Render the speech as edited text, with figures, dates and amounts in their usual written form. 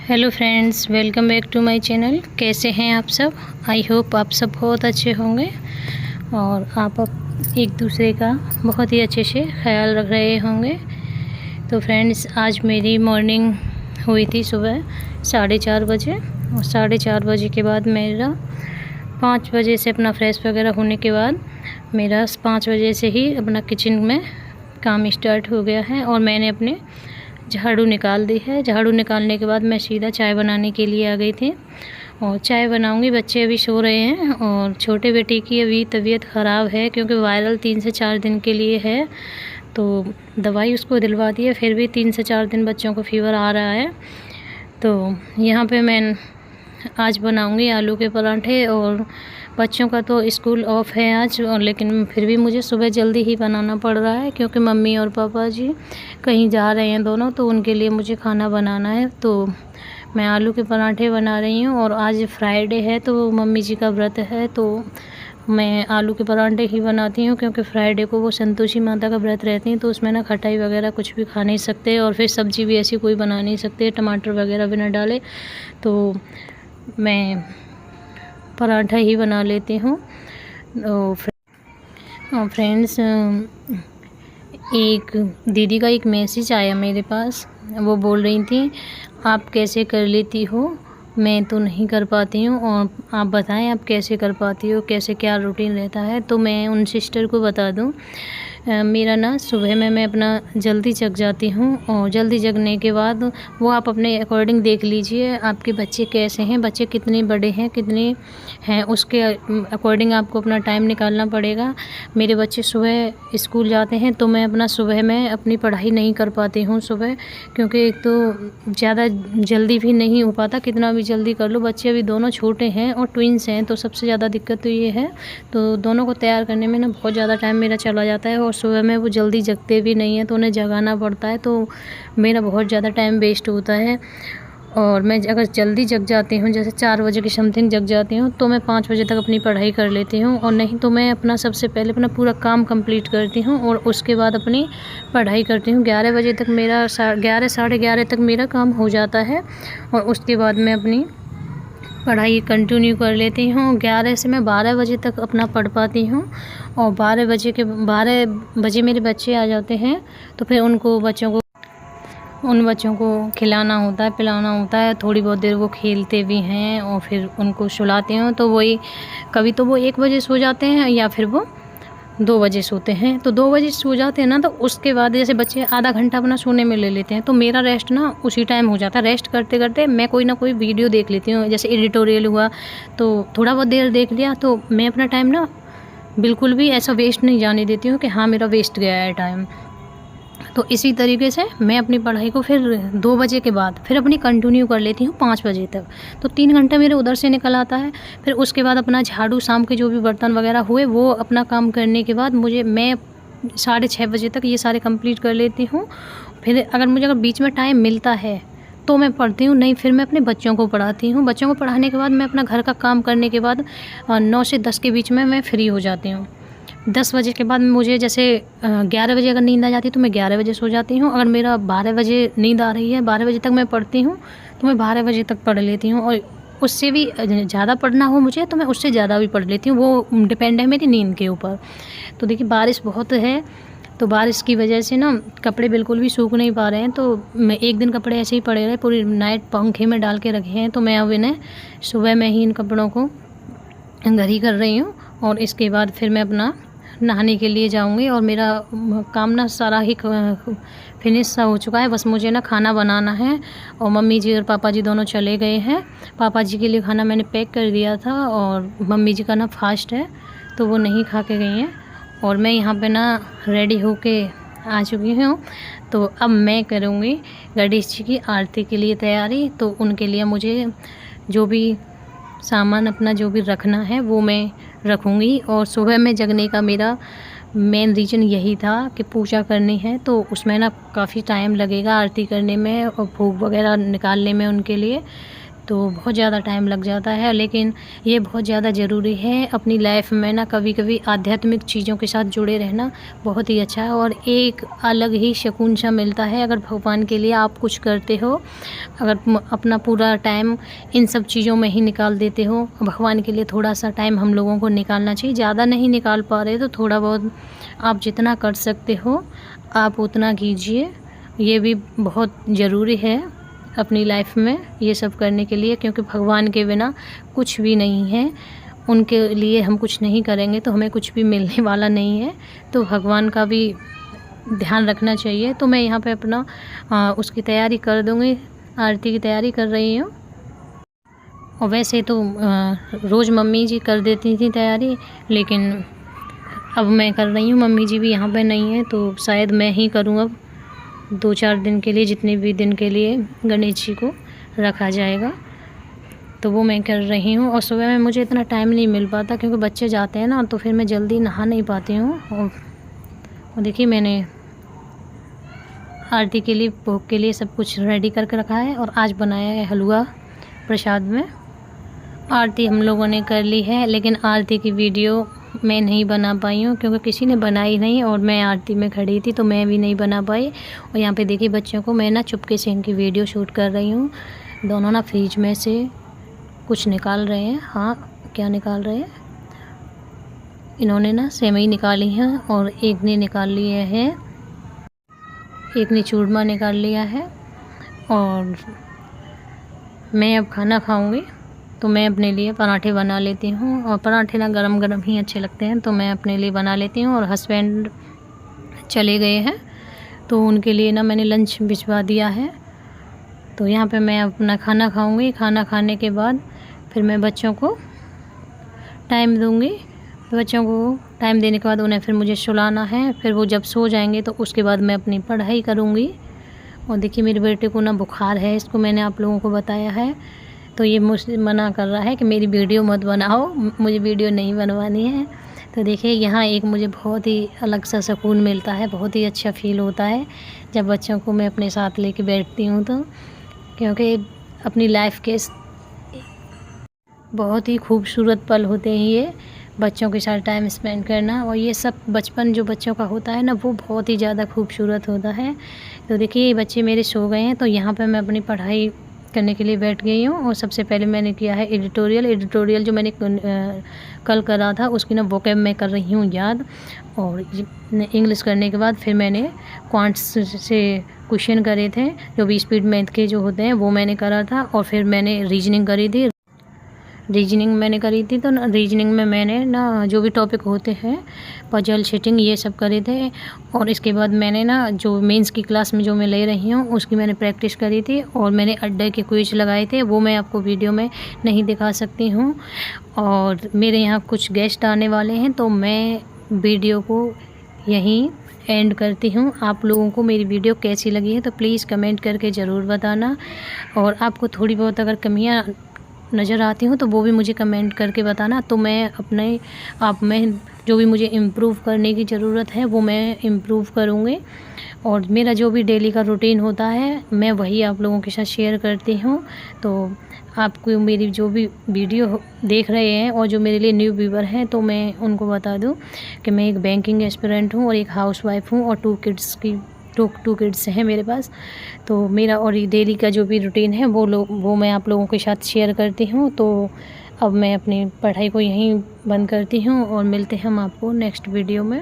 Hello friends, welcome back to my channel. कैसे हैं आप सब? आई होप आप सब बहुत अच्छे होंगे और आप एक दूसरे का बहुत ही अच्छे से ख्याल रख रहे होंगे। तो फ्रेंड्स, आज मेरी मॉर्निंग हुई थी सुबह 4:30 बजे और 4:30 बजे के बाद मेरा 5 बजे से अपना फ्रेश वगैरह होने के बाद मेरा 5 बजे से ही अपना किचन में काम स्टार्ट हो गया है और मैंने अपने झाड़ू निकाल दी है। झाड़ू निकालने के बाद मैं सीधा चाय बनाने के लिए आ गई थी और चाय बनाऊंगी। बच्चे अभी सो रहे हैं और छोटे बेटे की अभी तबीयत ख़राब है क्योंकि वायरल 3 से 4 दिन के लिए है, तो दवाई उसको दिलवा दी है। फिर भी 3 से 4 दिन बच्चों को फीवर आ रहा है। तो यहाँ पे मैं आज बनाऊंगी आलू के पराठे और बच्चों का तो स्कूल ऑफ है आज, और लेकिन फिर भी मुझे सुबह जल्दी ही बनाना पड़ रहा है क्योंकि मम्मी और पापा जी कहीं जा रहे हैं दोनों, तो उनके लिए मुझे खाना बनाना है। तो मैं आलू के पराठे बना रही हूँ और आज फ्राइडे है तो मम्मी जी का व्रत है, तो मैं आलू के पराठे ही बनाती हूँ क्योंकि फ्राइडे को वो संतोषी माता का व्रत रहती हैं, तो उसमें ना खटाई वगैरह कुछ भी खा नहीं सकते और फिर सब्ज़ी भी ऐसी कोई बना नहीं सकते टमाटर वगैरह बिना डाले, तो मैं पराठा ही बना लेती हूँ। फ्रेंड्स, एक दीदी का एक मैसेज आया मेरे पास। वो बोल रही थी आप कैसे कर लेती हो, मैं तो नहीं कर पाती हूँ, और आप बताएं आप कैसे कर पाती हो, कैसे क्या रूटीन रहता है। तो मैं उन सिस्टर को बता दूँ, मेरा ना सुबह में मैं अपना जल्दी जग जाती हूँ और जल्दी जगने के बाद वो आप अपने अकॉर्डिंग देख लीजिए आपके बच्चे कैसे हैं, बच्चे कितने बड़े हैं कितने हैं, उसके अकॉर्डिंग आपको अपना टाइम निकालना पड़ेगा। मेरे बच्चे सुबह स्कूल जाते हैं तो मैं अपना सुबह में अपनी पढ़ाई नहीं कर पाती हूँ सुबह, क्योंकि एक तो ज़्यादा जल्दी भी नहीं हो पाता, कितना भी जल्दी कर लो। बच्चे अभी दोनों छोटे हैं और ट्विंस हैं, तो सबसे ज़्यादा दिक्कत तो ये है। तो दोनों को तैयार करने में ना बहुत ज़्यादा टाइम मेरा चला जाता है और सुबह में वो जल्दी जगते भी नहीं हैं, तो उन्हें जगाना पड़ता है, तो मेरा बहुत ज़्यादा टाइम वेस्ट होता है। और मैं अगर जल्दी जग जाती हूँ, जैसे 4 बजे की समथिंग जग जाती हूँ, तो मैं 5 बजे तक अपनी पढ़ाई कर लेती हूँ, और नहीं तो मैं अपना सबसे पहले अपना पूरा काम कंप्लीट करती हूँ और उसके बाद अपनी पढ़ाई करती हूँ। 11 बजे तक मेरा 11 साढ़े 11 तक मेरा काम हो जाता है और उसके बाद मैं अपनी पढ़ाई कंटिन्यू कर लेती हूँ। 11 से मैं 12 बजे तक अपना पढ़ पाती हूँ और 12 बजे मेरे बच्चे आ जाते हैं, तो फिर उन बच्चों को खिलाना होता है, पिलाना होता है। थोड़ी बहुत देर वो खेलते भी हैं और फिर उनको सुलाती हूँ, तो वही कभी तो वो 1 बजे सो जाते हैं या फिर वो 2 बजे सोते हैं। तो 2 बजे सो जाते हैं ना, तो उसके बाद जैसे बच्चे आधा घंटा अपना सोने में ले लेते हैं, तो मेरा रेस्ट ना उसी टाइम हो जाता है। रेस्ट करते करते मैं कोई ना कोई वीडियो देख लेती हूँ, जैसे एडिटोरियल हुआ तो थोड़ा बहुत देर देख लिया, तो मैं अपना टाइम ना बिल्कुल भी ऐसा वेस्ट नहीं जाने देती हूँ कि हाँ मेरा वेस्ट गया है टाइम। तो इसी तरीके से मैं अपनी पढ़ाई को फिर 2 बजे के बाद फिर अपनी कंटिन्यू कर लेती हूँ 5 बजे तक, तो 3 घंटे मेरे उधर से निकल आता है। फिर उसके बाद अपना झाड़ू, शाम के जो भी बर्तन वगैरह हुए वो अपना काम करने के बाद मैं 6:30 बजे तक ये सारे कंप्लीट कर लेती हूँ। फिर अगर बीच में टाइम मिलता है तो मैं पढ़ती हूँ, नहीं फिर मैं अपने बच्चों को पढ़ाती हूँ। बच्चों को पढ़ाने के बाद मैं अपना घर का काम करने के बाद 9 से 10 के बीच में मैं फ्री हो जाती हूँ। 10 बजे के बाद मुझे जैसे 11 बजे अगर नींद आ जाती है तो मैं 11 बजे सो जाती हूँ। अगर मेरा 12 बजे नींद आ रही है, 12 बजे तक मैं पढ़ती हूँ, तो मैं 12 बजे तक पढ़ लेती हूँ, और उससे भी ज़्यादा पढ़ना हो मुझे तो मैं उससे ज़्यादा भी पढ़ लेती हूँ, वो डिपेंड है मेरी नींद के ऊपर। तो देखिए बारिश बहुत है, तो बारिश की वजह से ना कपड़े बिल्कुल भी सूख नहीं पा रहे हैं, तो मैं एक दिन कपड़े ऐसे ही पड़े रहे, पूरी नाइट पंखे में डाल के रखे हैं, तो मैं अब इन्हें सुबह में ही इन कपड़ों को घरी कर रही हूँ और इसके बाद फिर मैं अपना नहाने के लिए जाऊंगी। और मेरा काम ना सारा ही फिनिश सा हो चुका है, बस मुझे ना खाना बनाना है। और मम्मी जी और पापा जी दोनों चले गए हैं। पापा जी के लिए खाना मैंने पैक कर दिया था और मम्मी जी का ना फास्ट है तो वो नहीं खा के गई हैं, और मैं यहाँ पे ना रेडी होके आ चुकी हूँ। तो अब मैं करूँगी गणेश जी की आरती के लिए तैयारी। तो उनके लिए मुझे जो भी सामान अपना जो भी रखना है वो मैं रखूँगी। और सुबह में जगने का मेरा मेन रीज़न यही था कि पूजा करनी है, तो उसमें ना काफ़ी टाइम लगेगा आरती करने में और भोग वगैरह निकालने में उनके लिए। तो बहुत ज़्यादा टाइम लग जाता है, लेकिन ये बहुत ज़्यादा ज़रूरी है अपनी लाइफ में ना। कभी कभी आध्यात्मिक चीज़ों के साथ जुड़े रहना बहुत ही अच्छा है और एक अलग ही सुकून सा मिलता है अगर भगवान के लिए आप कुछ करते हो। अगर अपना पूरा टाइम इन सब चीज़ों में ही निकाल देते हो, भगवान के लिए थोड़ा सा टाइम हम लोगों को निकालना चाहिए। ज़्यादा नहीं निकाल पा रहे तो थोड़ा बहुत आप जितना कर सकते हो आप उतना कीजिए। ये भी बहुत ज़रूरी है अपनी लाइफ में ये सब करने के लिए, क्योंकि भगवान के बिना कुछ भी नहीं है। उनके लिए हम कुछ नहीं करेंगे तो हमें कुछ भी मिलने वाला नहीं है। तो भगवान का भी ध्यान रखना चाहिए। तो मैं यहाँ पे अपना उसकी तैयारी कर दूँगी, आरती की तैयारी कर रही हूँ। और वैसे तो रोज़ मम्मी जी कर देती थी तैयारी, लेकिन अब मैं कर रही हूँ। मम्मी जी भी यहाँ पे नहीं है तो शायद मैं ही करूँ अब 2-4 दिन के लिए, जितने भी दिन के लिए गणेश जी को रखा जाएगा तो वो मैं कर रही हूँ। और सुबह में मुझे इतना टाइम नहीं मिल पाता क्योंकि बच्चे जाते हैं ना, तो फिर मैं जल्दी नहा नहीं पाती हूँ। और देखिए मैंने आरती के लिए, भोग के लिए सब कुछ रेडी करके रखा है। और आज बनाया है हलवा प्रसाद में। आरती हम लोगों ने कर ली है, लेकिन आरती की वीडियो मैं नहीं बना पाई हूँ क्योंकि किसी ने बनाई नहीं और मैं आरती में खड़ी थी तो मैं भी नहीं बना पाई। और यहाँ पे देखिए बच्चों को मैं ना चुपके से इनकी वीडियो शूट कर रही हूँ। दोनों ना फ्रिज में से कुछ निकाल रहे हैं। हाँ, क्या निकाल रहे हैं? इन्होंने ना सेवई निकाली है और एक ने निकाल लिया है, एक ने चूरमा निकाल लिया है। और मैं अब खाना खाऊंगी तो मैं अपने लिए पराठे बना लेती हूँ। और पराठे ना गरम गरम ही अच्छे लगते हैं तो मैं अपने लिए बना लेती हूँ। और हस्बैंड चले गए हैं तो उनके लिए ना मैंने लंच भिजवा दिया है। तो यहाँ पे मैं अपना खाना खाऊंगी। खाना खाने के बाद फिर मैं बच्चों को टाइम दूँगी। बच्चों को टाइम देने के बाद उन्हें फिर मुझे सुलाना है। फिर वो जब सो जाएंगे तो उसके बाद मैं अपनी पढ़ाई करूँगी। और देखिए मेरे बेटे को ना बुखार है, इसको मैंने आप लोगों को बताया है। तो ये मुझसे मना कर रहा है कि मेरी वीडियो मत बनाओ, मुझे वीडियो नहीं बनवानी है। तो देखिए यहाँ एक मुझे बहुत ही अलग सा सुकून मिलता है, बहुत ही अच्छा फ़ील होता है जब बच्चों को मैं अपने साथ लेके बैठती हूँ तो, क्योंकि अपनी लाइफ के बहुत ही खूबसूरत पल होते हैं ये, बच्चों के साथ टाइम स्पेंड करना। और ये सब बचपन जो बच्चों का होता है ना, वो बहुत ही ज़्यादा खूबसूरत होता है। तो देखिए ये बच्चे मेरे सो गए हैं तो यहाँ पे मैं अपनी पढ़ाई करने के लिए बैठ गई हूँ। और सबसे पहले मैंने किया है एडिटोरियल जो मैंने कल करा था उसकी ना वोकैब मैं कर रही हूँ याद। और इंग्लिश करने के बाद फिर मैंने क्वांट्स से क्वेश्चन करे थे जो भी स्पीड मैथ के जो होते हैं वो मैंने करा था। और फिर मैंने रीजनिंग करी थी। तो रीजनिंग में मैंने ना जो भी टॉपिक होते हैं, पजल, शीटिंग, ये सब करे थे। और इसके बाद मैंने ना जो मेंस की क्लास में जो मैं ले रही हूँ उसकी मैंने प्रैक्टिस करी थी। और मैंने अड्डे के क्विज लगाए थे, वो मैं आपको वीडियो में नहीं दिखा सकती हूँ। और मेरे यहाँ कुछ गेस्ट आने वाले हैं तो मैं वीडियो को यहीं एंड करती हूँ। आप लोगों को मेरी वीडियो कैसी लगी है तो प्लीज़ कमेंट करके ज़रूर बताना। और आपको थोड़ी बहुत अगर कमियाँ नज़र आती हूँ तो वो भी मुझे कमेंट करके बताना। तो मैं अपने आप में जो भी मुझे इम्प्रूव करने की ज़रूरत है वो मैं इम्प्रूव करूँगी। और मेरा जो भी डेली का रूटीन होता है मैं वही आप लोगों के साथ शेयर करती हूँ। तो आपको मेरी जो भी वीडियो देख रहे हैं और जो मेरे लिए न्यू व्यूवर हैं तो मैं उनको बता दूँ कि मैं एक बैंकिंग एस्पिरेंट हूँ और एक हाउसवाइफ हूँ और 2 किड्स हैं मेरे पास। तो मेरा और ये डेली का जो भी रूटीन है वो मैं आप लोगों के साथ शेयर करती हूँ। तो अब मैं अपनी पढ़ाई को यहीं बंद करती हूँ और मिलते हैं हम आपको नेक्स्ट वीडियो में।